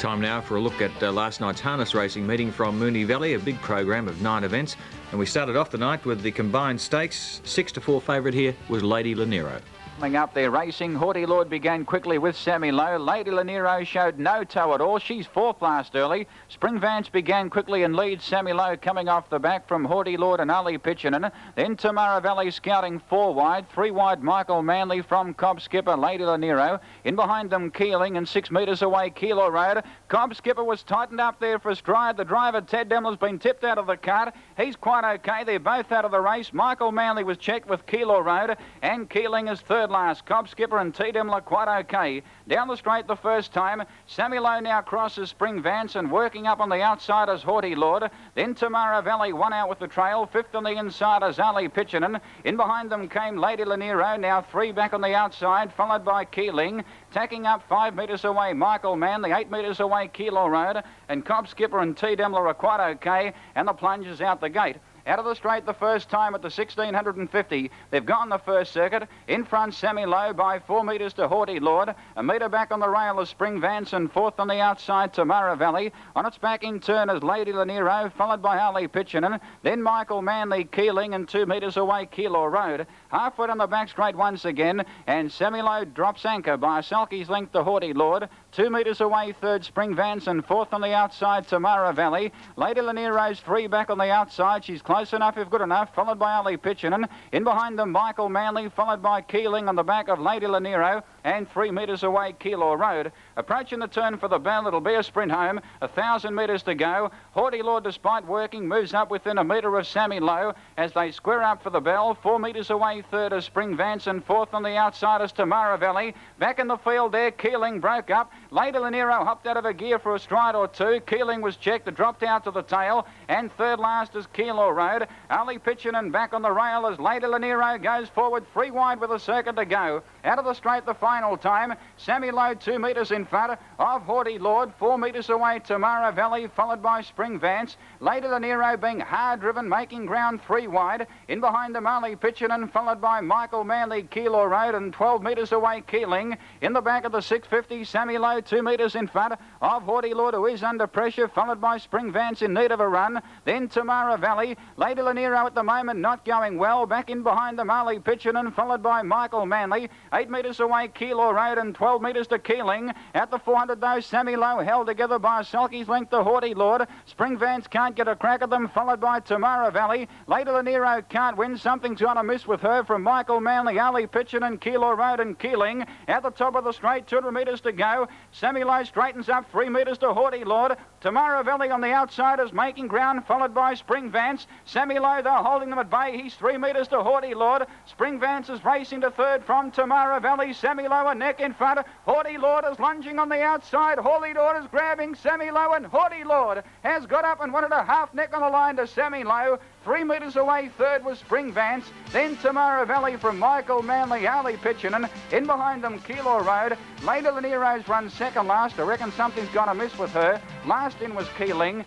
Time now for a look at last night's harness racing meeting from Moonee Valley, a big program of 9 events. And we started off the night with the combined stakes. 6-4 favourite here was Lady Lanero. Coming up there racing, Haughty Lord began quickly with Sammy Lowe. Lady Lanero showed no toe at all. She's fourth last early. Spring Vance began quickly and leads Sammy Lowe coming off the back from Haughty Lord and Ali Pitchinen. Then Tamara Valley scouting 4 wide. 3 wide Michael Manley from Cobb Skipper, Lady Lanero. In behind them Keeling and 6 metres away Kilo Road. Cobb Skipper was tightened up there for a stride. The driver Ted Demler's been tipped out of the cart. He's quite okay. They're both out of the race. Michael Manley was checked with Kilo Road and Keeling is third last. Cobb Skipper and T. Demler quite okay. Down the straight the first time. Sammy Lowe now crosses Spring Vance and working up on the outside is Haughty Lord. Then Tamara Valley one out with the trail. Fifth on the inside is Ali Pitchinen. In behind them came Lady Lanero. Now 3 back on the outside, followed by Keeling. Tacking up 5 metres away Michael Manley, 8 metres away Kilo Road. And Cobb Skipper and T. Demler are quite okay. And the plunge is out the gate. Out of the straight the first time at the 1650. They've gone the first circuit. In front, Sammy Lowe by 4 metres to Haughty Lord. A metre back on the rail is Spring Vance and fourth on the outside, Tamara Valley. On its back in turn is Lady Lanero, followed by Ali Pitchinen. Then Michael Manley, Keeling, and 2 metres away, Kilo Road. Halfway on the back straight once again, and Sammy Lowe drops anchor by a sulky's length to Haughty Lord. 2 metres away, third Spring Vance, and fourth on the outside, Tamara Valley. Lady Lanero's 3 back on the outside. She's close enough if good enough, followed by Ali Pitchinen. In behind them, Michael Manley, followed by Keeling on the back of Lady Lanero, and 3 metres away, Kilo Road. Approaching the turn for the bell, it'll be a sprint home. 1,000 metres to go. Haughty Lord, despite working, moves up within a metre of Sammy Lowe as they square up for the bell. 4 metres away, third is Spring Vance, and fourth on the outside is Tamara Valley. Back in the field there, Keeling broke up. Lady Lanero hopped out of a gear for a stride or two. Keeling was checked, dropped out to the tail, and third last is Kilo Road. Ali Pitchinen back on the rail as Lady Lanero goes forward 3 wide with a circuit to go. Out of the straight the final time. Sammy Lowe 2 metres in front of Haughty Lord. 4 metres away Tamara Valley, followed by Spring Vance. Lady Lanero being hard driven, making ground 3 wide. In behind them Ali Pitchinen, followed by Michael Manley, Kilo Road, and 12 metres away Keeling. In the back of the 650, Sammy Lowe 2 metres in front of Haughty Lord, who is under pressure, followed by Spring Vance in need of a run. Then Tamara Valley. Lady Lanero at the moment not going well. Back in behind them Ali Pitchinen, followed by Michael Manley. 8 metres away Kilo Road and 12 metres to Keeling. At the 400 though, Sammy Lowe held together by a sulky's length to Haughty Lord. Spring Vance can't get a crack at them, followed by Tamara Valley. Lady Lanero can't win. Something's going to miss with her from Michael Manley, Ali Pitchinen, Kilo Road and Keeling. At the top of the straight, 200 metres to go. Sammy Lowe straightens up 3 metres to Haughty Lord. Tamara Valley on the outside is making ground, followed by Spring Vance. Sammy Lowe, they're holding them at bay. He's 3 metres to Haughty Lord. Spring Vance is racing to third from Tamara Valley. Sammy Lowe a neck in front. Haughty Lord is lunging on the outside. Haughty Lord is grabbing Sammy Lowe, and Haughty Lord has got up and wanted a half neck on the line to Sammy Lowe. 3 metres away, third was Spring Vance. Then Tamara Valley from Michael Manley, Ali Pitchinen. In behind them, Kilo Road. Lady Lanero's run second last. I reckon something's going to miss with her. Last in was Keeling.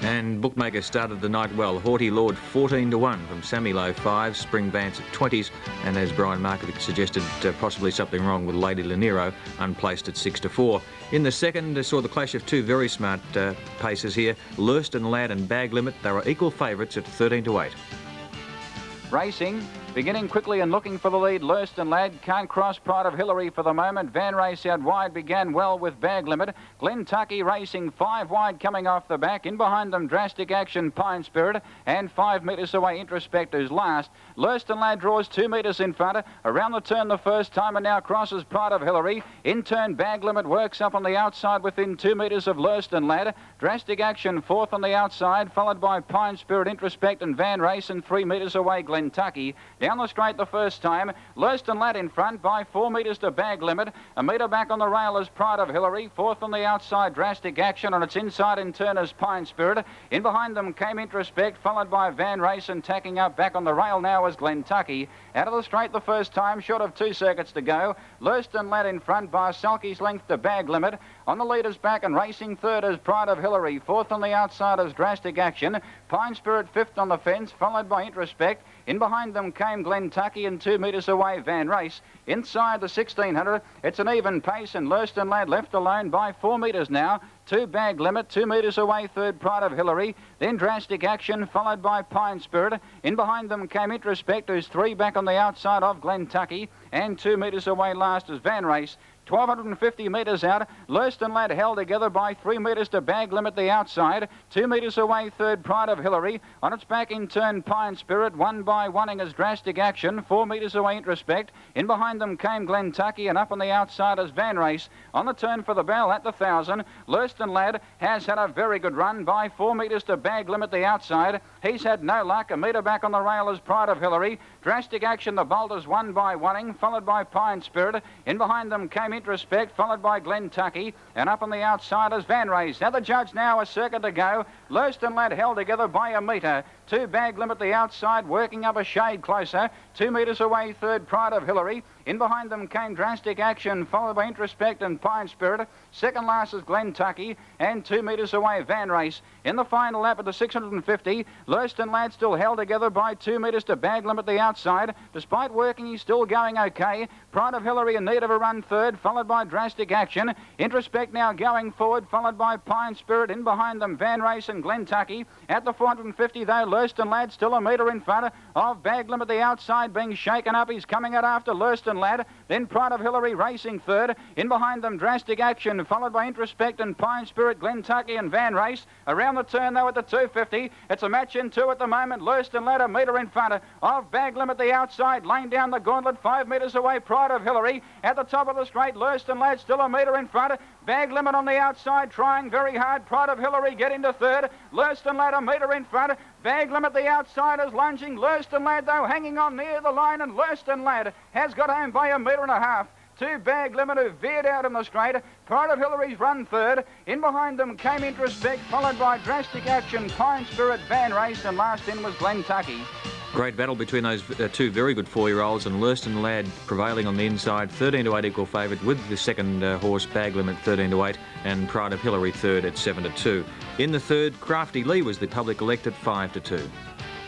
And bookmakers started the night well. Haughty Lord 14-1 from Sammy Lowe 5, Spring Vance at 20s, and as Brian Markovic suggested, possibly something wrong with Lady Lanero, unplaced at 6-4. In the second, saw the clash of 2 very smart paces here. Lurston Lad and Bag Limit, they were equal favourites at 13-8. Racing, beginning quickly and looking for the lead. Lurston Lad can't cross Pride of Hillary for the moment. Van Race out wide began well with Bag Limit. Glentucky racing 5 wide coming off the back. In behind them, Drastic Action, Pine Spirit, and 5 metres away, Introspect, who's last. Lurston Lad draws 2 metres in front. Around the turn the first time and now crosses Pride of Hillary. In turn, Bag Limit works up on the outside within 2 metres of Lurston Lad. Drastic Action fourth on the outside, followed by Pine Spirit, Introspect, and Van Race, and 3 metres away, Glentucky. Down the straight the first time, Lurston Lad in front by 4 metres to Bag Limit. A metre back on the rail is Pride of Hillary. Fourth on the outside, Drastic Action. On its inside in turn is Pine Spirit. In behind them came Introspect, followed by Van Race, and tacking up back on the rail now is Glentucky. Out of the straight the first time, short of 2 circuits to go. Lurston Lad in front by a sulky's length to Bag Limit. On the leader's back and racing third is Pride of Hillary. Fourth on the outside is Drastic Action. Pine Spirit fifth on the fence, followed by Introspect. In behind them came Glentucky, and 2 metres away Van Race. Inside the 1600, it's an even pace, and Lurston Lad left alone by 4 metres now. 2 Bag Limit, 2 metres away, third Pride of Hillary, then Drastic Action, followed by Pine Spirit. In behind them came Introspect, who's 3 back on the outside of Glentucky, and 2 metres away last is Van Race. 1,250 metres out, Lurston Lad held together by 3 metres to Bag Limit the outside. 2 metres away, third Pride of Hillary. On its back in turn, Pine Spirit. 1 by 1 is Drastic Action. 4 metres away, Introspect. In behind them came Glentucky, and up on the outside is Van Race. On the turn for the bell at the 1,000, Lurston Lad has had a very good run by 4 metres to Bag Limit the outside. He's had no luck. A metre back on the rail is Pride of Hillary. Drastic Action, the bolters, 1 by 1, followed by Pine Spirit. In behind them came Introspect, followed by Glentucky, and up on the outside is Van Race. Now the judge, now a circuit to go. Lurston Lad held together by a metre. 2 Bag Limit the outside, working up a shade closer. 2 metres away, third Pride of Hillary. In behind them came Drastic Action, followed by Introspect and Pine Spirit. Second last is Glentucky, and 2 metres away, Van Race. In the final lap of the 650, Lurston Lad still held together by 2 metres to Bag Limit the outside. Despite working, he's still going okay. Pride of Hillary in need of a run third, followed by Drastic Action. Introspect now going forward, followed by Pine Spirit. In behind them, Van Race and Glentucky. At the 450, though, Lurston Lad still a metre in front of Bag Limit the outside, being shaken up. He's coming out after Lurston Lad. Then Pride of Hillary racing third. In behind them, Drastic Action, followed by Introspect and Pine Spirit, Glentucky and Van Race. Around the turn, though, at the 250, it's a match in two at the moment. Lurston Lad a metre in front of Bag Limit the outside, laying down the gauntlet 5 metres away, Pride of Hillary. At the top of the straight, Lurston Lad still a metre in front. Bag Limit on the outside, trying very hard. Pride of Hillary get into third. Lurston Lad a metre in front. Bag Limit the outside is lunging. Lurston Lad, though, hanging on near the line, and Lurston Lad has got home by a metre and a half. 2 Bag Limit who veered out in the straight. Pride of Hillary's run third. In behind them came Introspect, followed by Drastic Action, Pine Spirit, Van Race, and last in was Glentucky. Great battle between those two very good 4-year-olds, and Lurston Lad prevailing on the inside, 13-8 equal favourite, with the second horse Bag Limit 13-8, and Pride of Hillary third at 7-2. In the third, Crafty Lee was the public elect at 5-2.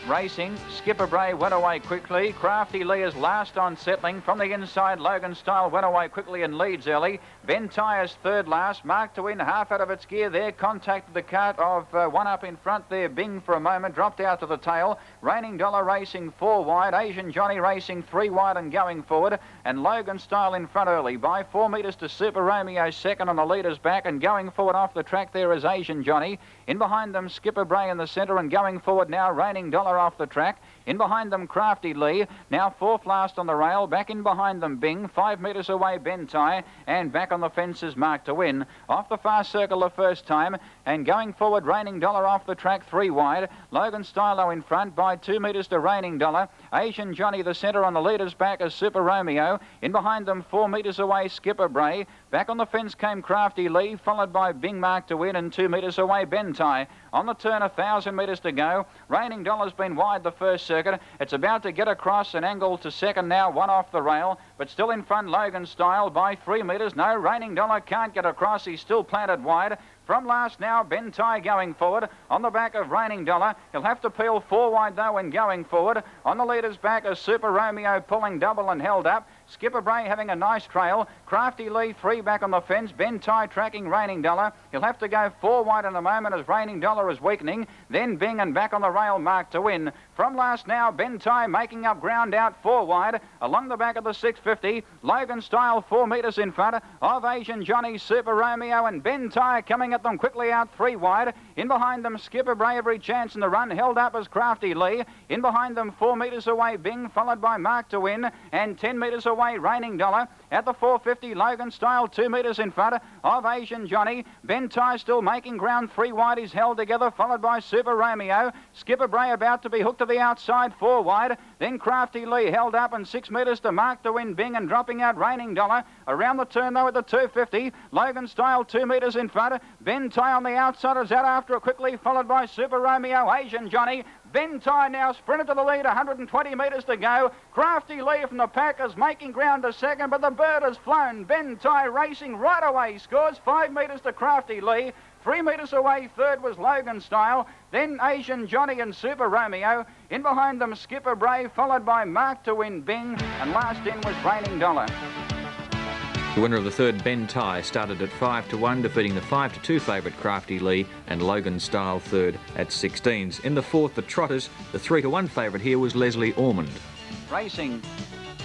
Racing, Skipper Bray went away quickly. Crafty Lee is last on settling. From the inside, Logan Style went away quickly and leads early. Ben Tyres third last. Mark to win, half out of its gear there. Contacted the cart of one up in front there. Bing for a moment, dropped out to the tail. Raining Dollar racing 4 wide. Asian Johnny racing 3 wide and going forward. And Logan Style in front early by 4 metres to Super Romeo second on the leader's back. And going forward off the track there is Asian Johnny. In behind them, Skipper Bray in the centre, and going forward now, Raining Dollar off the track. In behind them, Crafty Lee, now fourth last on the rail. Back in behind them, Bing. 5 metres away, Ben Ty, and back on the fence is Mark to win. Off the far circle the first time, and going forward, Raining Dollar off the track 3 wide. Logan Stylo in front by 2 metres to Raining Dollar. Asian Johnny the centre on the leader's back is Super Romeo. In behind them, 4 metres away, Skipper Bray. Back on the fence came Crafty Lee, followed by Bing Mark to win, and 2 metres away, Ben Ty. On the turn, 1,000 metres to go. Raining Dollar's been wide the first circuit. It's about to get across an angle to second now, 1 off the rail, but still in front, Logan Style by 3 metres. No, Raining Dollar can't get across. He's still planted wide. From last now, Ben Ty going forward on the back of Raining Dollar. He'll have to peel 4 wide though when going forward. On the leader's back is Super Romeo pulling double and held up. Skipper Bray having a nice trail. Crafty Lee 3 back on the fence. Ben Ty tracking Raining Dollar. He'll have to go 4 wide in a moment as Raining Dollar is weakening. Then Bing and back on the rail, Mark to win. From last now, Ben Ty making up ground out 4 wide. Along the back of the 650, Logan Style 4 metres in front of Asian Johnny, Super Romeo, and Ben Ty coming at them quickly out 3 wide. In behind them, Skipper Bray every chance in the run, held up as Crafty Lee. In behind them, 4 metres away, Bing, followed by Mark to win, and 10 metres away, Raining Dollar. At the 450, Logan Style 2 metres in front of Asian Johnny. Ben Ty still making ground 3 wide. He's held together, followed by Super Romeo. Skipper Bray about to be hooked to the outside, 4 wide. Then Crafty Lee held up, and 6 metres to Mark to win, Bing, and dropping out Raining Dollar. Around the turn though at the 250, Logan Style 2 metres in front. Ben Ty on the outside is out after it quickly, followed by Super Romeo, Asian Johnny. Ben Ty now sprinted to the lead, 120 metres to go. Crafty Lee from the pack is making ground to second, but the bird has flown. Ben Ty racing right away, scores 5 metres to Crafty Lee. 3 metres away, third was Logan Style. Then Asian Johnny and Super Romeo. In behind them, Skipper Bray, followed by Mark to win, Bing, and last in was Raining Dollar. The winner of the third, Ben Ty, started at 5-1, defeating the 5-2 favourite Crafty Lee and Logan Style third at 16s. In the fourth, the Trotters, the 3-1 favourite here was Leslie Ormond. Racing.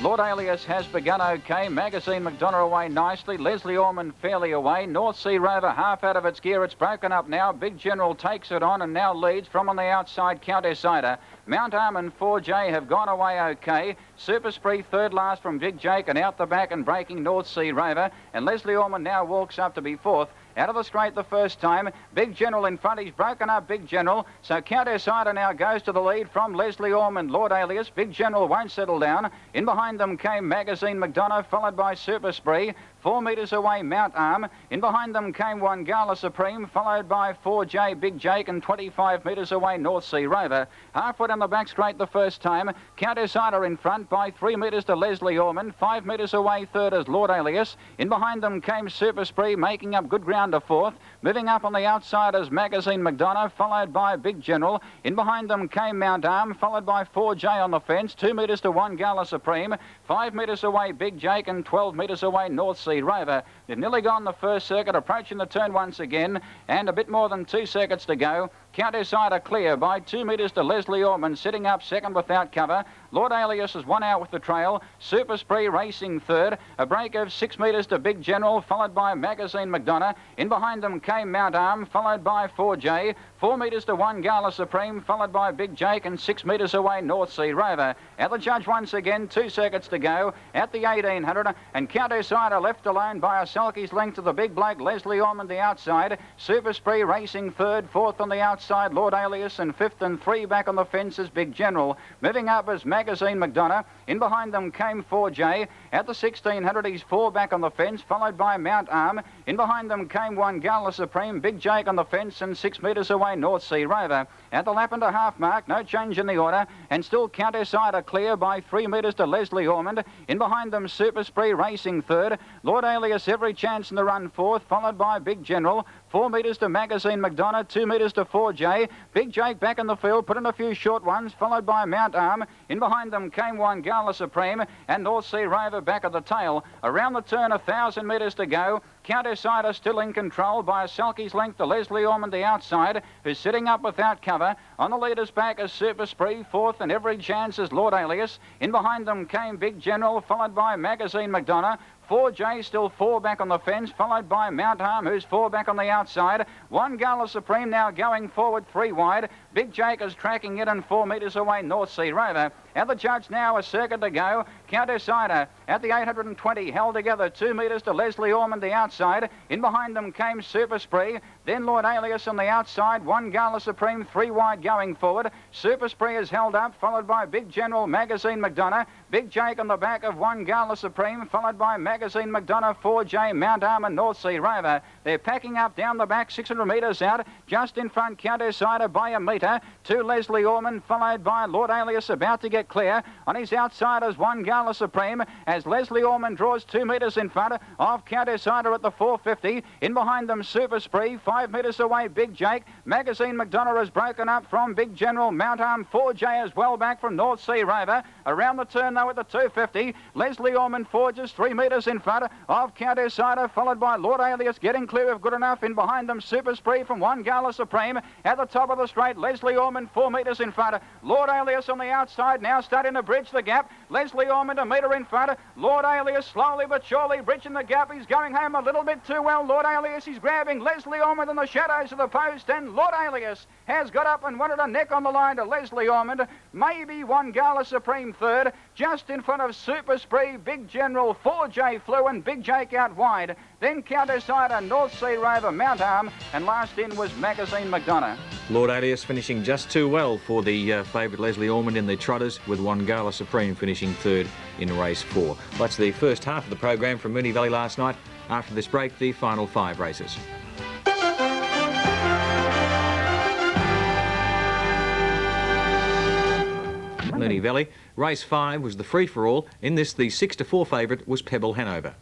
Lord Alias has begun okay. Magazine McDonough away nicely. Leslie Ormond fairly away. North Sea Rover half out of its gear. It's broken up now. Big General takes it on and now leads from on the outside. Count Decider. Mount Arm and 4J have gone away okay. Super Spree third last from Big Jake and out the back and breaking North Sea Rover. And Leslie Ormond now walks up to be fourth. Out of the straight the first time. Big General in front. He's broken up Big General. So Count Decider now goes to the lead from Leslie Ormond. Lord Alias. Big General won't settle down. In behind them came Magazine McDonough, followed by Super Spree. 4 metres away, Mount Arm. In behind them came one Gala Supreme, followed by 4J Big Jake, and 25 metres away, North Sea Rover. Halfway down the back straight the first time. Count Decider in front by 3 metres to Leslie Ormond. 5 metres away, third is Lord Alias. In behind them came Super Spree, making up good ground to fourth. Moving up on the outside is Magazine McDonough, followed by Big General. In behind them came Mount Arm, followed by 4J on the fence. 2 metres to one Gala Supreme. 5 metres away, Big Jake, and 12 metres away, North Sea Rover. They've nearly gone the first circuit, approaching the turn once again, and a bit more than 2 seconds to go. Count Decider clear by 2 metres to Leslie Ormond, sitting up second without cover. Lord Alias is one out with the trail. Super Spree racing third. A break of 6 metres to Big General, followed by Magazine McDonough. In behind them came Mount Arm, followed by 4J. 4 metres to one Gala Supreme, followed by Big Jake, and 6 metres away North Sea Rover. At the judge once again, 2 seconds to go at the 1800, and Count Decider left alone by a sulky's length to the big bloke Leslie Ormond the outside. Super Spree racing third, fourth on the outside Lord Alias, and fifth and 3 back on the fence is Big General. Moving up is Magazine McDonough. In behind them came 4J. At the 1600 he's 4 back on the fence, followed by Mount Arm. In behind them came one Gala Supreme, Big Jake on the fence, and 6 metres away North Sea Rover. At the lap and a half mark, no change in the order, and still Count Decider clear by 3 metres to Leslie Ormond. In behind them Super Spree racing third. Lord Alias every chance in the run fourth, followed by Big General. 4 metres to Magazine McDonough, 2 metres to 4J. Big Jake back in the field, put in a few short ones, followed by Mount Arm. In behind them came one Gala Supreme, and North Sea Rover back at the tail. Around the turn, 1,000 metres to go. Count Decider still in control by a sulky's length to Leslie Ormond the outside, who's sitting up without cover. On the leader's back is Super Spree, fourth, and every chance is Lord Alias. In behind them came Big General, followed by Magazine McDonough. 4J still 4 back on the fence, followed by Mount Arm, who's 4 back on the outside. One Gala Supreme now going forward 3 wide. Big Jake is tracking it and 4 metres away North Sea Rover. At the judge now, a circuit to go. Count Decider at the 820 held together 2 metres to Leslie Ormond the outside. In behind them came Super Spree. Then Lord Alias on the outside. One Gala Supreme 3 wide going forward. Super Spree is held up, followed by Big General, Magazine McDonough. Big Jake on the back of one Gala Supreme, followed by Magazine McDonough, 4J, Mount Arm, and North Sea Rover. They're packing up down the back, 600 metres out. Just in front, Count Decider by a metre. To Leslie Ormond, followed by Lord Alias, about to get clear. On his outside is one Gala Supreme, as Leslie Ormond draws 2 metres in front of Count Decider at the 450. In behind them, Super Spree, 5 metres away, Big Jake. Magazine McDonough has broken up from Big General, Mount Arm. 4J is well back from North Sea Rover. Around the turn, though, at the 250, Leslie Ormond forges 3 metres in front of Count Decider, followed by Lord Alias getting clear of good enough. In behind them, Super Spree from one Gala Supreme. At the top of the straight, Leslie Ormond 4 metres in front. Lord Alias on the outside, now starting to bridge the gap. Leslie Ormond a metre in front. Lord Alias slowly but surely bridging the gap. He's going home a little bit too well. Lord Alias is grabbing Leslie Ormond in the shadows of the post, and Lord Alias has got up and wanted a neck on the line to Leslie Ormond. Maybe one Gala Supreme third, just in front of Super Spree, Big General, 4J flew, and Big Jake out wide. Then Count Decider, North Sea Rover, Mount Arm, and last in was Magazine McDonough. Lord Alias finishing just too well for the favourite Leslie Ormond in the Trotters, with one Gala Supreme finishing third in race 4. That's the first half of the program from Moonee Valley last night. After this break, the final 5 races. Moonee Valley. Race 5 was the free-for-all. In this, the 6-4 favourite was Pebble Hanover.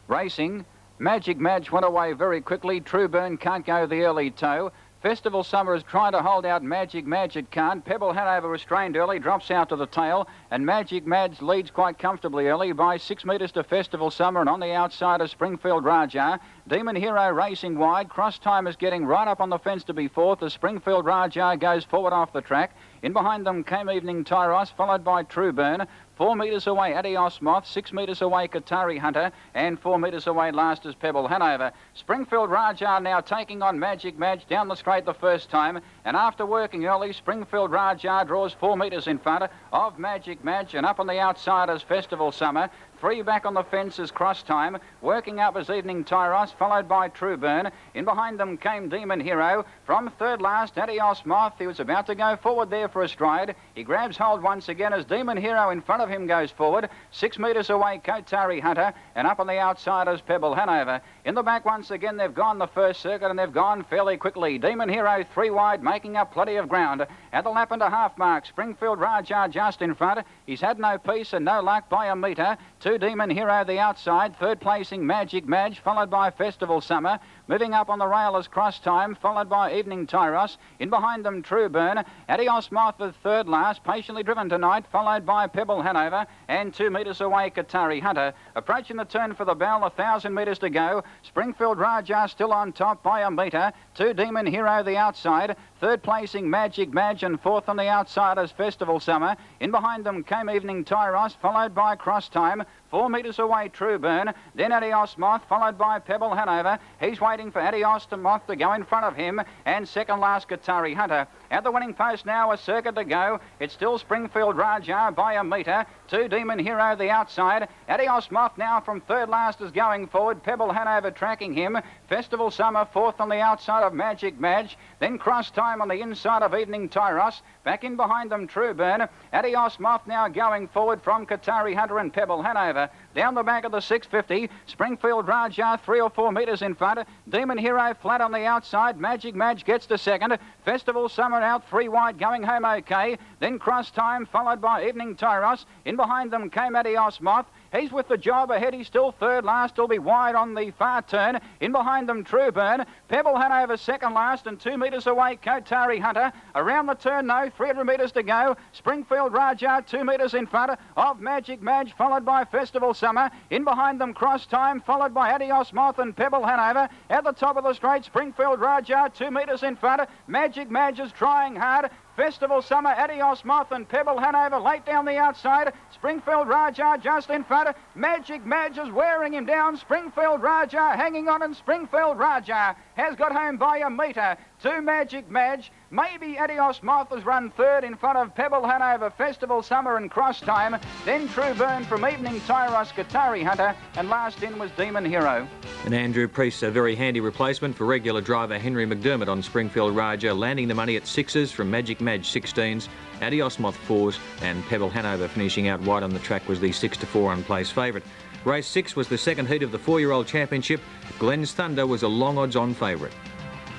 Racing. Magic Madge went away very quickly. True Burn can't go the early toe. Festival Summer is trying to hold out Magic Madge. It can't. Pebble Hanover restrained early, drops out to the tail, and Magic Madge leads quite comfortably early by 6 metres to Festival Summer, and on the outside of Springfield Raja. Demon Hero racing wide. Cross Time is getting right up on the fence to be fourth as Springfield Raja goes forward off the track. In behind them came Evening Tyros, followed by True Burn. 4 metres away, Adios Moth. 6 metres away, Qatari Hunter. And 4 metres away, last is Pebble Hanover. Springfield Raja now taking on Magic Madge down the straight the first time. And after working early, Springfield Raja draws 4 metres in front of Magic Madge. And up on the outside is Festival Summer. 3 back on the fence is Cross Time. Working up is Evening Tyros, followed by True Burn. In behind them came Demon Hero. From third last, Adios Moth. He was about to go forward there for a stride. He grabs hold once again as Demon Hero in front of him goes forward. 6 metres away, Qatari Hunter. And up on the outside is Pebble Hanover. In the back once again, they've gone the first circuit and they've gone fairly quickly. Demon Hero 3 wide, making up plenty of ground. At the lap and a half mark, Springfield Raja just in front. He's had no peace and no luck by a metre. 2 Demon Hero the outside, third placing Magic Madge, followed by Festival Summer. Moving up on the rail is Cross Time, followed by Evening Tyros. In behind them, True Burn. Adios Moth with third last, patiently driven tonight, followed by Pebble Hanover. And 2 metres away, Qatari Hunter. Approaching the turn for the bell, 1,000 metres to go. Springfield Raja still on top by a metre. 2 Demon Hero the outside. Third placing Magic Madge, and fourth on the outside is Festival Summer. In behind them came Evening Tyros, followed by Cross Time. 4 metres away, True Burn. Then Adios Moth, followed by Pebble Hanover. He's waiting for Adios Moth to go in front of him. And second last, Qatari Hunter. At the winning post now, a circuit to go. It's still Springfield Raja by a metre. 2 Demon Hero the outside. Adios Moth now from third last is going forward. Pebble Hanover tracking him. Festival Summer fourth on the outside of Magic Madge. Then Cross Time on the inside of Evening Tyros. Back in behind them, True Burn. Adios Moth now going forward from Qatari Hunter and Pebble Hanover. Down the back of the 650, Springfield Raja 3 or 4 metres in front. Demon Hero flat on the outside. Magic Madge gets to second. Festival Summer out 3 wide, going home okay. Then Cross Time, followed by Evening Tyros. In behind them came Adios Moth. He's with the job ahead. He's still third last. He'll be wide on the far turn. In behind them, True Burn. Pebble Hanover second last and 2 metres away, Qatari Hunter. Around the turn, no, 300 metres to go. Springfield Raja 2 metres in front of Magic Madge, followed by Festival Summer. In behind them, Cross Time, followed by Adios Moth and Pebble Hanover. At the top of the straight, Springfield Raja 2 metres in front. Magic Madge is trying hard. Festival Summer, Adios Moth and Pebble Hanover late down the outside. Springfield Raja just in front. Magic Madge is wearing him down. Springfield Raja hanging on, and Springfield Raja has got home by a metre to Magic Madge. Maybe Adios Moth has run third in front of Pebble Hanover, Festival Summer and Cross Time. Then True Burn from Evening Tyros, Qatari Hunter, and last in was Demon Hero. And Andrew Priest, a very handy replacement for regular driver Henry McDermott on Springfield Raja, landing the money at 6s from Magic Madge 16s, Adios Moth 4s, and Pebble Hanover finishing out wide on the track was the 6-4 unplaced favourite. Race 6 was the second heat of the 4-year-old championship. Glenn's Thunder was a long odds-on favourite.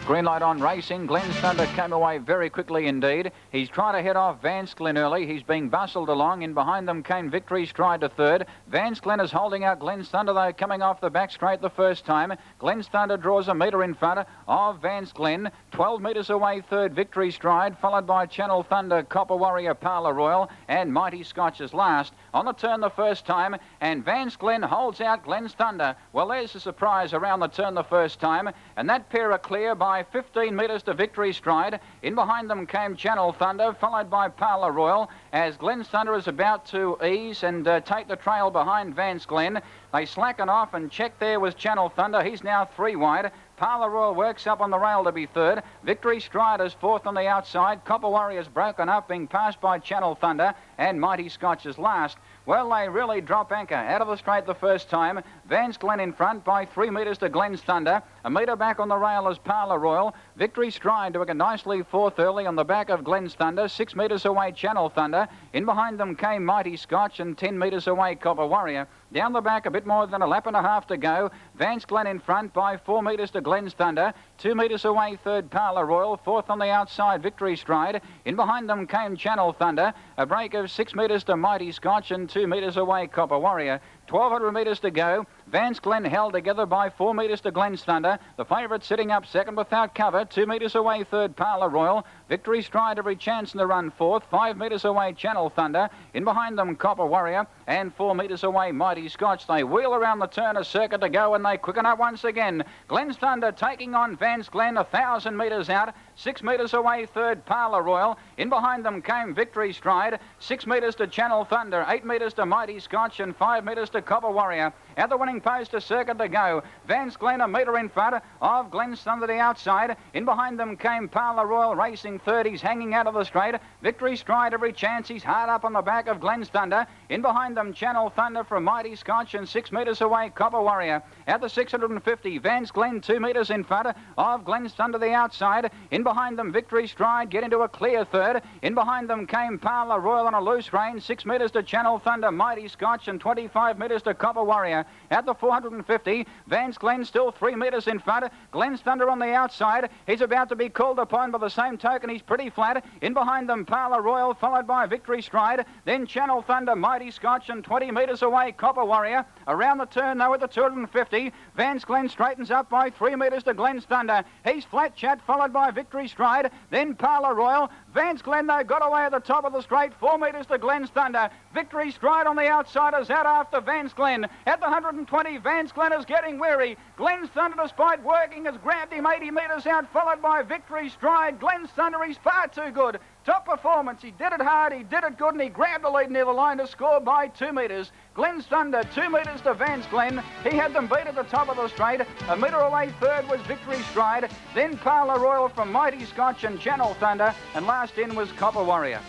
Green light on racing. Glenn's Thunder came away very quickly indeed. He's trying to head off Vance Glen early. He's being bustled along. In behind them came Victory Stride to third. Vance Glen is holding out Glenn's Thunder, though, coming off the back straight the first time. Glenn's Thunder draws a metre in front of Vance Glen. 12 metres away, third, Victory Stride, followed by Channel Thunder, Copper Warrior, Parlour Royal, and Mighty Scotch is last. On the turn the first time, and Vance Glen holds out Glenn's Thunder. Well, there's a surprise around the turn the first time, and that pair are clear by 15 metres to Victory Stride. In behind them came Channel Thunder, followed by Parlour Royal, as Glenn's Thunder is about to ease and take the trail behind Vance Glen. They slacken off, and check there was Channel Thunder. He's now 3 wide. Parlour Royal works up on the rail to be third. Victory Stride is fourth on the outside. Copper Warrior's broken up, being passed by Channel Thunder, and Mighty Scotch is last. Well, they really drop anchor out of the straight the first time. Vance Glen in front by 3 metres to Glenn's Thunder. A metre back on the rail is Parlour Royal. Victory Stride doing a nicely fourth early on the back of Glenn's Thunder. 6 metres away, Channel Thunder. In behind them came Mighty Scotch, and 10 metres away, Copper Warrior. Down the back, a bit more than a lap and a half to go. Vance Glen in front by 4 metres to Glenn's Thunder. 2 metres away, third, Parlour Royal. Fourth on the outside, Victory Stride. In behind them came Channel Thunder. A break of 6 metres to Mighty Scotch, and 2 metres away, Copper Warrior. 1,200 metres to go. Vance Glen held together by 4 metres to Glen's Thunder. The favourite sitting up second without cover. 2 metres away third, Parlour Royal. Victory Stride every chance in the run fourth. 5 metres away Channel Thunder. In behind them Copper Warrior. And 4 metres away Mighty Scotch. They wheel around the turn, a circuit to go, and they quicken up once again. Glen's Thunder taking on Vance Glen 1,000 metres out. 6 metres away third, Parlour Royal. In behind them came Victory Stride. 6 metres to Channel Thunder. 8 metres to Mighty Scotch and 5 metres to Copper Warrior. At the winning post, a circuit to go. Vance Glen a metre in front of Glen's Thunder the outside. In behind them came Parlour Royal racing third. He's hanging out of the straight. Victory Stride every chance. He's hard up on the back of Glen's Thunder. In behind them Channel Thunder from Mighty Scotch and 6 metres away Copper Warrior. At the 650, Vance Glen 2 metres in front of Glen's Thunder the outside. In behind them Victory Stride get into a clear third. In behind them came Parlour Royal on a loose rein. 6 metres to Channel Thunder, Mighty Scotch and 25 metres to Copper Warrior. At the 450, Vance Glen still 3 metres in front. Glen's Thunder on the outside. He's about to be called upon. By the same token, he's pretty flat. In behind them, Parlour Royal, followed by Victory Stride. Then Channel Thunder, Mighty Scotch, and 20 metres away, Copper Warrior. Around the turn, though, at the 250, Vance Glen straightens up by 3 metres to Glen's Thunder. He's flat chat, followed by Victory Stride. Then Parlour Royal. Vance Glen, though, got away at the top of the straight. 4 metres to Glen's Thunder. Victory Stride on the outsiders out after Vance Glen. At the 120, Vance Glen is getting weary. Glen's Thunder, despite working, has grabbed him 80 metres out, followed by Victory Stride. Glen's Thunder, he's far too good. Top performance. He did it hard, he did it good, and he grabbed the lead near the line to score by 2 metres. Glen's Thunder, 2 metres to Vance Glen. He had them beat at the top of the straight. A metre away third was Victory Stride. Then Parlour Royal from Mighty Scotch and Channel Thunder. And last in was Copper Warrior.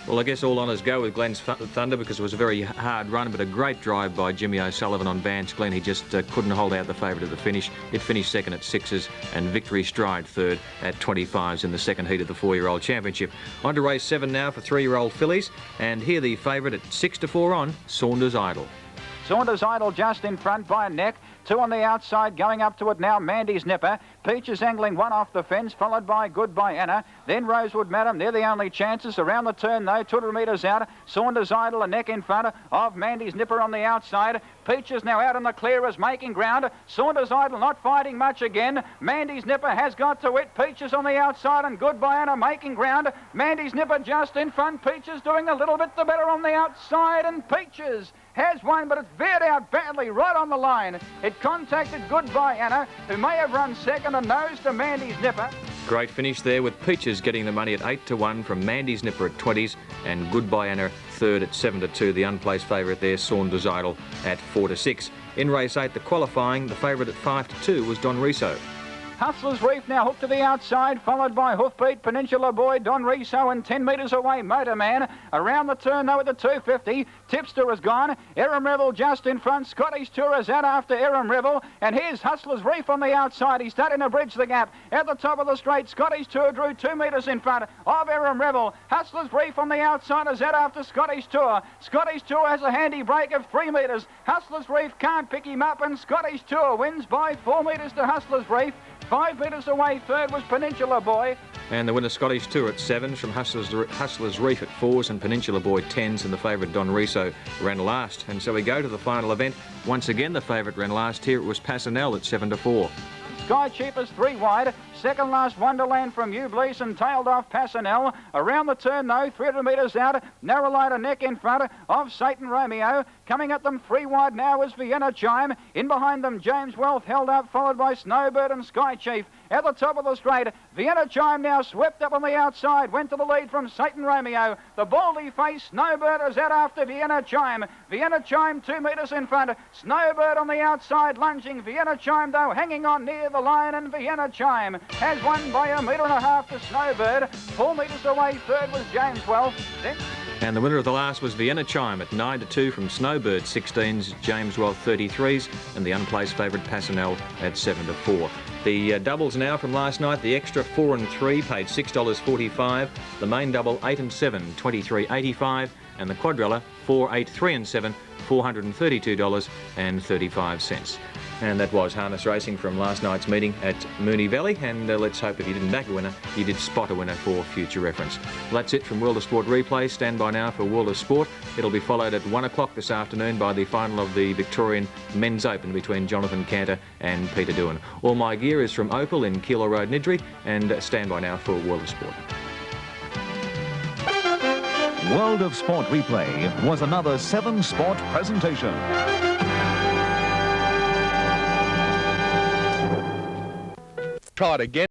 Well, I guess all honours go with Glen's Thunder because it was a very hard run, but a great drive by Jimmy O'Sullivan on Vance Glen. He just couldn't hold out the favourite at the finish. It finished second at 6s and Victory Stride third at 25s in the second heat of the 4-year-old championship. On to race 7 now for 3-year-old fillies, and here the favourite at 6-4 on Saunders Idol. Saunders Idol just in front by a neck. 2 on the outside, going up to it now, Mandy's Nipper. Peaches angling 1 off the fence, followed by Goodbye Anna. Then Rosewood Madam, they're the only chances. Around the turn, though, 200 metres out. Saunders Idol, a neck in front of Mandy's Nipper on the outside. Peaches now out in the clear as making ground. Saunders Idol not fighting much again. Mandy's Nipper has got to it. Peaches on the outside and Goodbye Anna making ground. Mandy's Nipper just in front. Peaches doing a little bit the better on the outside, and Peaches has won, but it's veered out badly right on the line. It contacted Goodbye Anna, who may have run second, and nose to Mandy's Nipper. Great finish there with Peaches getting the money at 8-1 from Mandy's Nipper at 20s and Goodbye Anna third at 7-2. The unplaced favourite there, Saunders Idol, at 4-6. In race 8, the qualifying, the favourite at 5-2 was Don Riso. Hustler's Reef now hooked to the outside, followed by Hoofbeat, Peninsula Boy, Don Riso, and 10 metres away, Motorman. Around the turn, though, at the 250, Tipster is gone. Erin Revel just in front. Scottish Tour is out after Erin Revel. And here's Hustler's Reef on the outside. He's starting to bridge the gap. At the top of the straight, Scottish Tour drew 2 metres in front of Erin Revel. Hustler's Reef on the outside is out after Scottish Tour. Scottish Tour has a handy break of 3 metres. Hustler's Reef can't pick him up, and Scottish Tour wins by 4 metres to Hustler's Reef. 5 metres away, third was Peninsula Boy. And the winner Scottish Tour at 7s from Hustler's Reef at 4s and Peninsula Boy 10s, and the favourite Don Riso ran last. And so we go to the final event. Once again, the favourite ran last. Here it was Passanel at 7-4. Sky Cheapers 3 wide. Second last Wonderland from Hugh Gleeson tailed off Passanel. Around the turn, though, 300 metres out. Narrow Light a neck in front of Satan Romeo. Coming at them 3 wide now is Vienna Chime. In behind them, James Wealth held up, followed by Snowbird and Sky Chief. At the top of the straight, Vienna Chime now swept up on the outside, went to the lead from Satan Romeo. The baldy face, Snowbird is out after Vienna Chime. Vienna Chime 2 metres in front. Snowbird on the outside lunging. Vienna Chime, though, hanging on near the line, and Vienna Chime has won by 1.5 metres to Snowbird. 4 metres away, third was James Wealth. And the winner of the last was Vienna Chime at 9-2 from Snowbird 16s, James Wealth 33s, and the unplaced favourite Passanel at 7-4. The doubles now from last night. The extra 4 and 3 paid $6.45. The main double 8 and 7, $23.85. and the quadrilla 4, 8, 3 and 7, $432.35. And that was harness racing from last night's meeting at Moonee Valley, and let's hope if you didn't back a winner, you did spot a winner for future reference. Well, that's it from World of Sport Replay. Stand by now for World of Sport. It'll be followed at 1 o'clock this afternoon by the final of the Victorian Men's Open between Jonathan Cantor and Peter Doohan. All my gear is from Opal in Keilor Road, Niddry, and stand by now for World of Sport. World of Sport Replay was another 7 Sport presentation. Try it again.